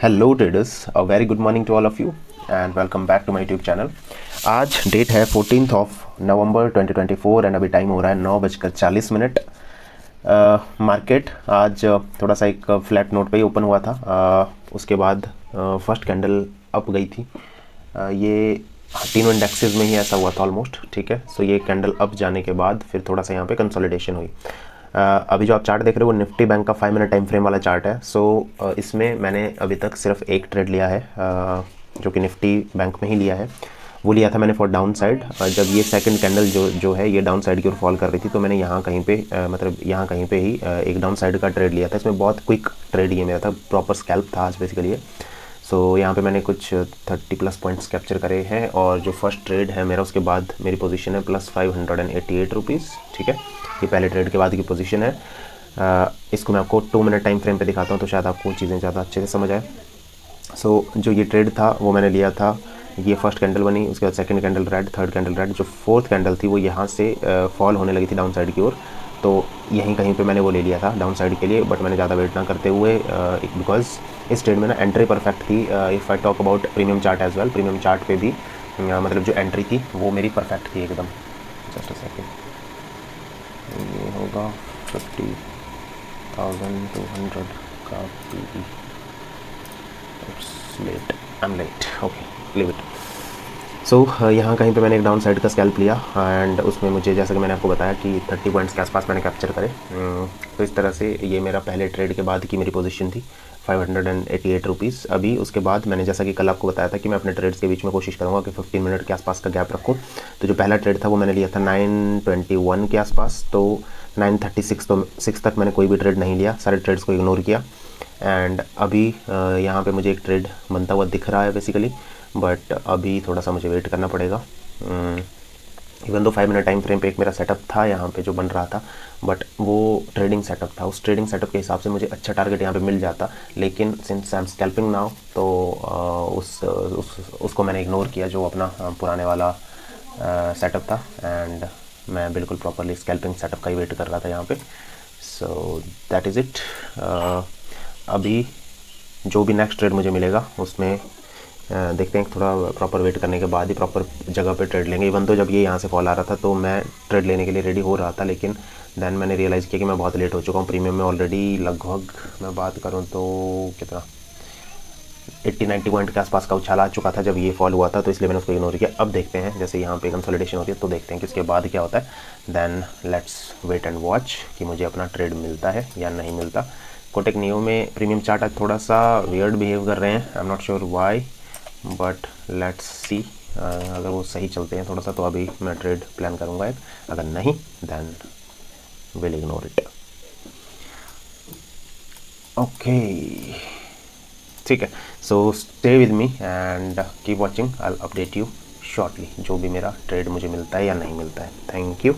Hello traders, a very good morning to all of you and welcome back to my YouTube channel. आज date है 14th of November 2024 and अभी time हो रहा है 9:40। Market आज थोड़ा सा एक फ्लैट नोट पे ही ओपन हुआ था। उसके बाद फर्स्ट कैंडल अप गई थी। ये तीनों इंडेक्सेस में ही ऐसा हुआ था ऑलमोस्ट, ठीक है। सो ये कैंडल अप जाने के बाद फिर थोड़ा सा यहाँ पे कंसोलिडेशन हुई। अभी जो आप चार्ट देख रहे हो वो निफ्टी बैंक का 5 मिनट टाइम फ्रेम वाला चार्ट है। सो इसमें मैंने अभी तक सिर्फ एक ट्रेड लिया है, जो कि निफ्टी बैंक में ही लिया है। वो लिया था मैंने फॉर डाउन साइड। जब ये सेकंड कैंडल जो है ये डाउन साइड की ओर फॉल कर रही थी, तो मैंने यहाँ कहीं पे मतलब यहाँ कहीं पे ही एक डाउन साइड का ट्रेड लिया था। इसमें बहुत क्विक ट्रेड ये मेरा था, प्रॉपर स्कैल्प था आज बेसिकली ये। सो यहाँ पे मैंने कुछ 30+ पॉइंट्स कैप्चर करे हैं और जो फर्स्ट ट्रेड है मेरा उसके बाद मेरी पोजीशन है +588 रुपीज़, ठीक है। ये पहले ट्रेड के बाद की पोजीशन है। इसको मैं आपको 2 मिनट टाइम फ्रेम पे दिखाता हूँ तो शायद आपको चीज़ें ज़्यादा अच्छे से समझ आए। सो जो ये ट्रेड था वो मैंने लिया था, ये फर्स्ट कैंडल बनी, उसके बाद second candle red, third candle red, जो फोर्थ कैंडल थी वो यहाँ से फॉल होने लगी थी डाउन साइड की ओर। तो यहीं कहीं पे मैंने वो ले लिया था डाउन साइड के लिए, बट मैंने ज़्यादा वेट ना करते हुए, बिकॉज इस ट्रेड में ना एंट्री परफेक्ट थी। If I talk about premium chart as well, premium chart पे भी मतलब जो एंट्री थी वो मेरी परफेक्ट थी एकदम। जस्ट अ सेकेंड, ये होगा 50,200 का P. It's late, I am late, okay leave it. So यहाँ कहीं पे मैंने एक डाउन साइड का स्कैल्प लिया एंड उसमें मुझे, जैसा कि मैंने आपको बताया कि 30 पॉइंट्स के आसपास मैंने कैप्चर करे। तो इस तरह से ये मेरा पहले ट्रेड के बाद की मेरी पोजीशन थी 588 रुपीज़। अभी उसके बाद मैंने, जैसा कि कल आपको बताया था कि मैं अपने ट्रेड्स के बीच में कोशिश करूँगा कि 15 मिनट के आसपास का गैप रखूँ। तो जो पहला ट्रेड था वो मैंने लिया था 9:21 के आसपास। तो 9:36 तक मैंने कोई भी ट्रेड नहीं लिया, सारे ट्रेड्स को इग्नोर किया। एंड अभी यहाँ पे मुझे एक ट्रेड बनता हुआ दिख रहा है बेसिकली, बट अभी थोड़ा सा मुझे वेट करना पड़ेगा। Even though 5 minute time frame पे एक मेरा सेटअप था यहाँ पे जो बन रहा था, बट वो ट्रेडिंग सेटअप था। उस ट्रेडिंग सेटअप के हिसाब से मुझे अच्छा टारगेट यहाँ पे मिल जाता, लेकिन since I am scalping now तो उसको मैंने इग्नोर किया, जो अपना पुराने वाला सेटअप था। एंड मैं बिल्कुल प्रॉपरली स्कैल्पिंग सेटअप का ही वेट कर रहा था यहाँ पे। So that is it. अभी जो भी नेक्स्ट ट्रेड मुझे मिलेगा उसमें देखते हैं, थोड़ा प्रॉपर वेट करने के बाद ही प्रॉपर जगह पे ट्रेड लेंगे। इवन तो जब ये यहाँ से फॉल आ रहा था तो मैं ट्रेड लेने के लिए रेडी हो रहा था, लेकिन देन मैंने रियलाइज़ किया कि मैं बहुत लेट हो चुका हूँ। प्रीमियम में ऑलरेडी लगभग मैं बात करूँ तो कितना 80-90 पॉइंट के आसपास का उछाल आ चुका था जब ये फॉल हुआ था, तो इसलिए मैंने उसको इग्नोर किया। अब देखते हैं, जैसे यहाँ पे कंसोलिडेशन होती है तो देखते हैं कि उसके बाद क्या होता है। Then let's wait and watch कि मुझे अपना ट्रेड मिलता है या नहीं मिलता। कोटेक नियो में प्रीमियम चार्ट आज थोड़ा सा वियर्ड बिहेव कर रहे हैं, I am not sure why, but let's see. अगर वो सही चलते हैं थोड़ा सा तो अभी मैं ट्रेड प्लान करूँगा एक, अगर नहीं then will ignore it. Okay, ठीक है। So stay with me and keep watching, I will update you shortly जो भी मेरा ट्रेड मुझे मिलता है या नहीं मिलता है। Thank you.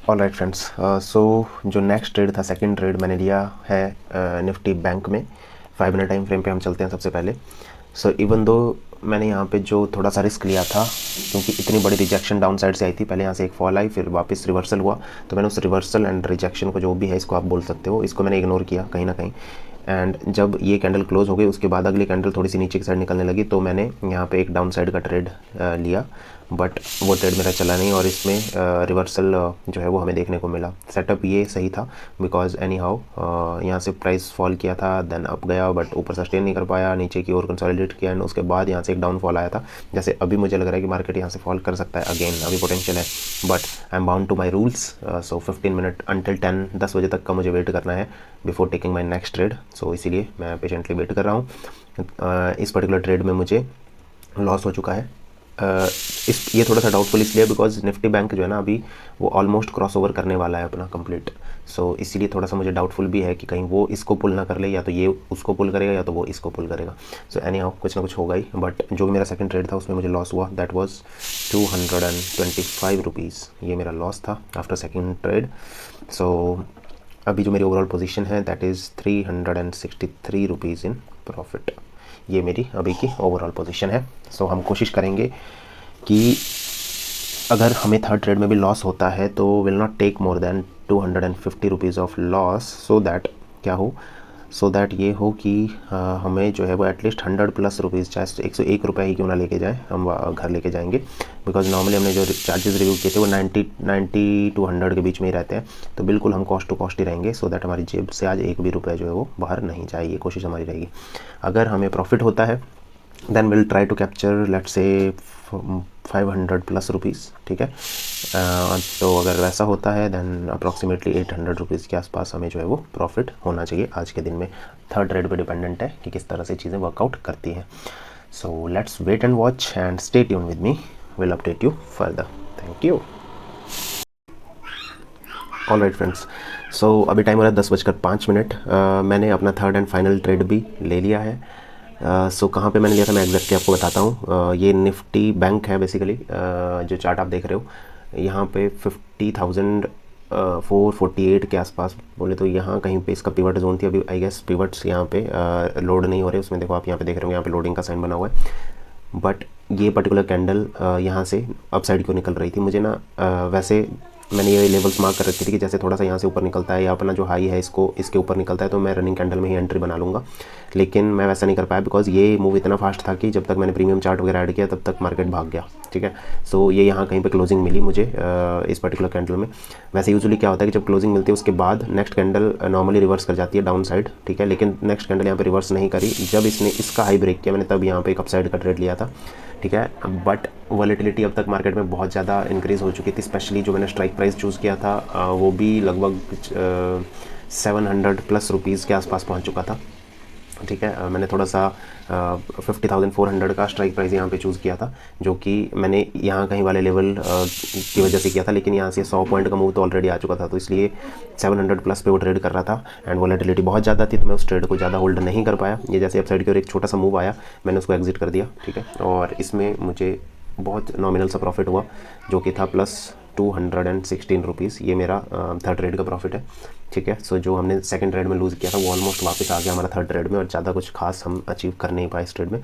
All right friends, so जो नेक्स्ट ट्रेड था, सेकंड ट्रेड मैंने लिया है निफ्टी बैंक में। 5 मिनट टाइम फ्रेम पे हम चलते हैं सबसे पहले। सो इवन दो मैंने यहाँ पे जो थोड़ा सा रिस्क लिया था, क्योंकि इतनी बड़ी रिजेक्शन डाउन साइड से आई थी, पहले यहाँ से एक फॉल आई फिर वापस रिवर्सल हुआ, तो मैंने उस रिवर्सल एंड रिजेक्शन को, जो भी है इसको आप बोल सकते हो, इसको मैंने इग्नोर किया कहीं ना कहीं। एंड जब ये कैंडल क्लोज हो गई उसके बाद अगली कैंडल थोड़ी सी नीचे की साइड निकलने लगी, तो मैंने यहाँ पे एक डाउन साइड का ट्रेड लिया, बट वो ट्रेड मेरा चला नहीं और इसमें रिवर्सल जो है वो हमें देखने को मिला। सेटअप ये सही था बिकॉज एनी हाउ यहाँ से प्राइस फॉल किया था, देन अप गया बट ऊपर सस्टेन नहीं कर पाया, नीचे की ओर कंसोलिडेट किया एंड उसके बाद यहाँ से एक डाउनफॉल आया था। जैसे अभी मुझे लग रहा है कि मार्केट यहाँ से फॉल कर सकता है अगेन, अभी पोटेंशियल है, but I am bound to my rules. So 15 minute until 10 बजे तक का मुझे वेट करना है before taking my next trade. So इसीलिए मैं पेशेंटली वेट कर रहा हूँ। इस पर्टिकुलर ट्रेड में मुझे लॉस हो चुका है। ये थोड़ा सा डाउटफुल इसलिए बिकॉज निफ्टी बैंक जो है ना अभी वो ऑलमोस्ट क्रॉस ओवर करने वाला है अपना कंप्लीट। सो इसीलिए थोड़ा सा मुझे डाउटफुल भी है कि कहीं वो इसको पुल ना कर ले, या तो ये उसको पुल करेगा या तो वो इसको पुल करेगा। सो एनी हाउ कुछ ना कुछ होगा ही, बट जो भी मेरा सेकंड ट्रेड था उसमें मुझे लॉस हुआ, दैट वाज 225 रुपीज़। ये मेरा लॉस था आफ्टर सेकंड ट्रेड। सो अभी जो मेरी ओवरऑल पोजीशन है that is 363 rupees in profit. ये मेरी अभी की ओवरऑल पोजीशन है। सो हम कोशिश करेंगे कि अगर हमें थर्ड ट्रेड में भी लॉस होता है तो will not take more than 250 rupees of loss, so that क्या हो, सो दैट ये हो कि हमें जो है वो एटलीस्ट 100 प्लस रुपीज़, चाहे 101 रुपये ही क्यों ना लेके जाए, हम घर लेके जाएंगे। बिकॉज नॉर्मली हमने जो चार्जेस रिव्यू किए थे वो 90 टू 100 के बीच में ही रहते हैं, तो बिल्कुल हम कॉस्ट टू कॉस्ट ही रहेंगे, सो दैट हमारी जेब से आज एक भी रुपये जो है वो बाहर नहीं जाए, ये कोशिश हमारी रहेगी। अगर हमें प्रॉफिट होता है then will try to capture let's say 500 plus rupees, ठीक है। तो अगर वैसा होता है देन अप्रॉक्सीमेटली 800 रुपीज़ के आसपास हमें जो है वो प्रॉफिट होना चाहिए आज के दिन में। थर्ड ट्रेड पे डिपेंडेंट है कि किस तरह से चीज़ें वर्कआउट करती हैं। So let's wait and watch and stay tune with me, will update you further. Thank you. All right friends, so अभी टाइम हो रहा है 10:05। मैंने अपना थर्ड एंड फाइनल ट्रेड भी ले लिया है। सो कहाँ पे मैंने लिया था मैं एग्जैक्टली आपको बताता हूँ। ये निफ्टी बैंक है बेसिकली, जो चार्ट आप देख रहे हो यहाँ पे 50,448 के आसपास बोले तो यहाँ कहीं पे इसका पिवट जोन थी। अभी आई गेस पिवट्स यहाँ पे लोड नहीं हो रहे, उसमें देखो आप यहाँ पे देख रहे हो यहाँ पे लोडिंग का साइन बना हुआ है। बट ये पर्टिकुलर कैंडल यहाँ से अपसाइड क्यों निकल रही थी, मुझे ना वैसे मैंने ये लेवल्स मार्क कर रखी थी कि जैसे थोड़ा सा यहाँ से ऊपर निकलता है या अपना जो हाई है इसको इसके ऊपर निकलता है तो मैं रनिंग कैंडल में ही एंट्री बना लूँगा, लेकिन मैं वैसा नहीं कर पाया बिकॉज ये मूव इतना फास्ट था कि जब तक मैंने प्रीमियम चार्ट वगैरह ऐड किया तब तक मार्केट भाग गया, ठीक है। सो ये यहाँ कहीं पे क्लोजिंग मिली मुझे इस पर्टिकुलर कैंडल में। वैसे यूजुअली क्या होता है कि जब क्लोजिंग मिलती है उसके बाद नेक्स्ट कैंडल नॉर्मली रिवर्स कर जाती है डाउन साइड, ठीक है, लेकिन नेक्स्ट कैंडल यहाँ पे रिवर्स नहीं करी। जब इसने इसका हाई ब्रेक किया मैंने तब यहाँ पे एक अपसाइड का ट्रेड लिया था, ठीक है। बट वॉलेटिलिटी अब तक मार्केट में बहुत ज़्यादा इंक्रीज़ हो चुकी थी, स्पेशली जो मैंने स्ट्राइक प्राइस चूज़ किया था वो भी लगभग 700 प्लस रुपीज़ के आसपास पहुंच चुका था, ठीक है। मैंने थोड़ा सा 50,400 का स्ट्राइक प्राइस यहाँ पे चूज़ किया था, जो कि मैंने यहाँ कहीं वाले लेवल की वजह से किया था, लेकिन यहाँ से 100 पॉइंट का मूव तो ऑलरेडी आ चुका था, तो इसलिए 700 प्लस पे वो ट्रेड कर रहा था एंड वॉलेटिलिटी बहुत ज़्यादा थी, तो मैं उस ट्रेड को ज़्यादा होल्ड नहीं कर पाया। ये जैसे अपसाइड की ओर एक छोटा सा मूव आया मैंने उसको एग्जिट कर दिया, ठीक है। और इसमें मुझे बहुत नॉमिनल सा प्रॉफिट हुआ जो कि था प्लस 216 रुपीज़। ये मेरा थर्ड ट्रेड का प्रॉफिट है, ठीक है। सो जो हमने सेकंड ट्रेड में लूज़ किया था वो ऑलमोस्ट वापस आ गया हमारा थर्ड ट्रेड में, और ज़्यादा कुछ खास हम अचीव कर नहीं पाए इस ट्रेड में।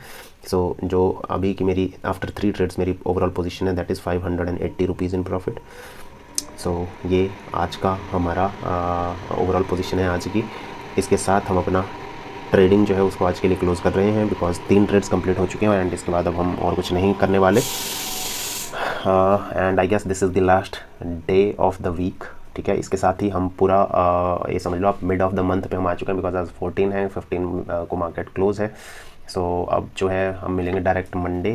सो जो अभी की मेरी आफ्टर 3 ट्रेड्स मेरी ओवरऑल पोजीशन है that is 580 rupees in profit. So ये आज का हमारा ओवरऑल पोजीशन है आज की। इसके साथ हम अपना ट्रेडिंग जो है उसको आज के लिए क्लोज़ कर रहे हैं बिकॉज 3 ट्रेड्स कंप्लीट हो चुके हैं एंड इसके बाद अब हम और कुछ नहीं करने वाले। And I guess this is the last day of the week, ठीक है। इसके साथ ही हम पूरा ये समझ लो आप मिड ऑफ द मंथ पे हम आ चुके हैं बिकॉज आज 14 है, 15 को मार्केट क्लोज है। सो अब जो है हम मिलेंगे डायरेक्ट मंडे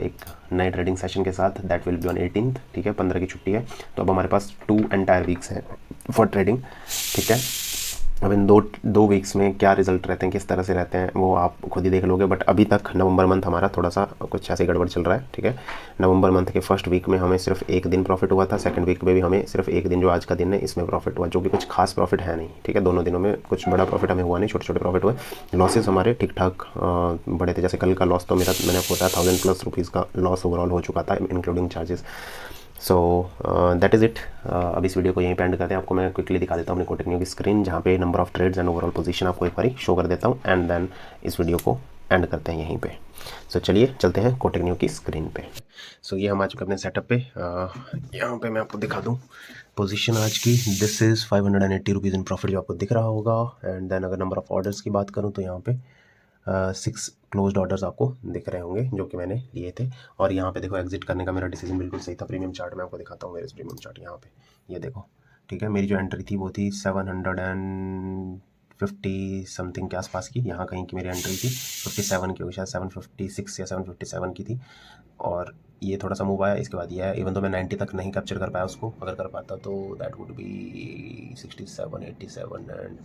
एक नए ट्रेडिंग सेशन के साथ, that will be on 18th, ठीक है। 15 की छुट्टी है तो अब हमारे पास 2 एंटायर वीक्स हैं फॉर ट्रेडिंग, ठीक है। अब इन दो वीक्स में क्या रिजल्ट रहते हैं, किस तरह से रहते हैं वो आप खुद ही देख लोगे। बट अभी तक नवंबर मंथ हमारा थोड़ा सा कुछ ऐसे गड़बड़ चल रहा है, ठीक है। नवंबर मंथ के फर्स्ट वीक में हमें सिर्फ एक दिन प्रॉफिट हुआ था, सेकंड वीक में भी हमें सिर्फ एक दिन जो आज का दिन है इसमें प्रॉफिट हुआ, जो कि कुछ खास प्रॉफिट है नहीं, ठीक है। दोनों दिनों में कुछ बड़ा प्रॉफिट हमें हुआ नहीं, छोटे छोटे प्रॉफिट हुए। लॉसेस हमारे ठीक ठाक बड़े थे, जैसे कल का लॉस तो मैंने आपको बताया 1000 प्लस रुपीज़ का लॉस ओवरऑल हो चुका था including charges. So that is it. अब इस वीडियो को यहीं पे एंड करते हैं। आपको मैं क्विकली दिखा देता हूँ अपनी कोटेक न्यू की स्क्रीन, जहाँ पे number of trades and overall position आपको एक बार शो कर देता हूँ एंड देन इस वीडियो को एंड करते हैं यहीं पे। सो चलिए चलते हैं कोटेक न्यू की स्क्रीन पे। सो ये हम आ चुके अपने सेटअप पे। यहाँ पे मैं आपको दिखा दूँ पोजीशन आज की, this is 580 rupees in profit जो आपको दिख रहा होगा। एंड देन अगर नंबर ऑफ ऑर्डर्स की बात करूँ तो यहाँ पे 6 क्लोज्ड ऑर्डर्स आपको दिख रहे होंगे जो कि मैंने लिए थे। और यहाँ पे देखो एग्जिट करने का मेरा डिसीजन बिल्कुल सही था। प्रीमियम चार्ट मैं आपको दिखाता हूँ, मेरे प्रीमियम चार्ट यहाँ पे ये देखो, ठीक है। मेरी जो एंट्री थी वो थी 750 समथिंग के आसपास की, यहाँ कहीं की मेरी एंट्री थी 57 की होगी, शायद 756 या 757 की थी। और ये थोड़ा सा मूव आया, इसके बाद ये है। इवन तो मैं 90 तक नहीं कैप्चर कर पाया उसको, अगर कर पाता तो that would be 67 87 and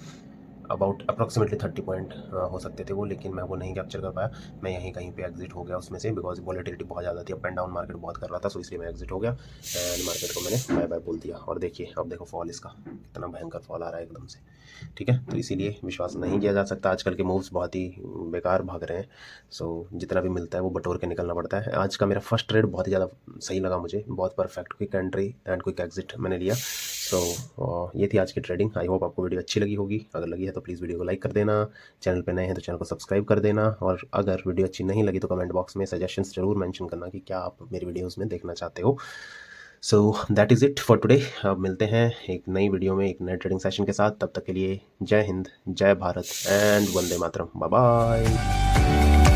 about approximately 30 point हो सकते थे वो, लेकिन मैं वो नहीं कैप्चर कर पाया। मैं यहीं कहीं पे एग्जिट हो गया उसमें से बिकॉज वॉलेटिलिटी बहुत ज़्यादा थी, अप एंड डाउन मार्केट बहुत कर रहा था, सो इसलिए मैं एग्जिट हो गया एंड मार्केट को मैंने बाय बाय बोल दिया। और देखिए अब देखो फॉल, इसका कितना भयंकर फॉल आ रहा है एकदम से, ठीक है। तो इसीलिए विश्वास नहीं किया जा सकता, आजकल के मूव्स बहुत ही बेकार भाग रहे हैं। सो जितना भी मिलता है वो बटोर के निकलना पड़ता है। आज का मेरा फर्स्ट ट्रेड बहुत ही ज़्यादा सही लगा मुझे, बहुत perfect quick entry and quick exit मैंने लिया। सो ये थी आज की ट्रेडिंग। आई होप आपको वीडियो अच्छी लगी होगी, अगर लगी है तो प्लीज़ वीडियो को लाइक कर देना, चैनल पे नए हैं तो चैनल को सब्सक्राइब कर देना, और अगर वीडियो अच्छी नहीं लगी तो कमेंट बॉक्स में सजेशंस जरूर मेंशन करना कि क्या आप मेरी वीडियोस में देखना चाहते हो। So that is it for today. अब मिलते हैं एक नई वीडियो में एक नए ट्रेडिंग सेशन के साथ। तब तक के लिए जय हिंद, जय Bharat and Vande Mataram. Bye bye.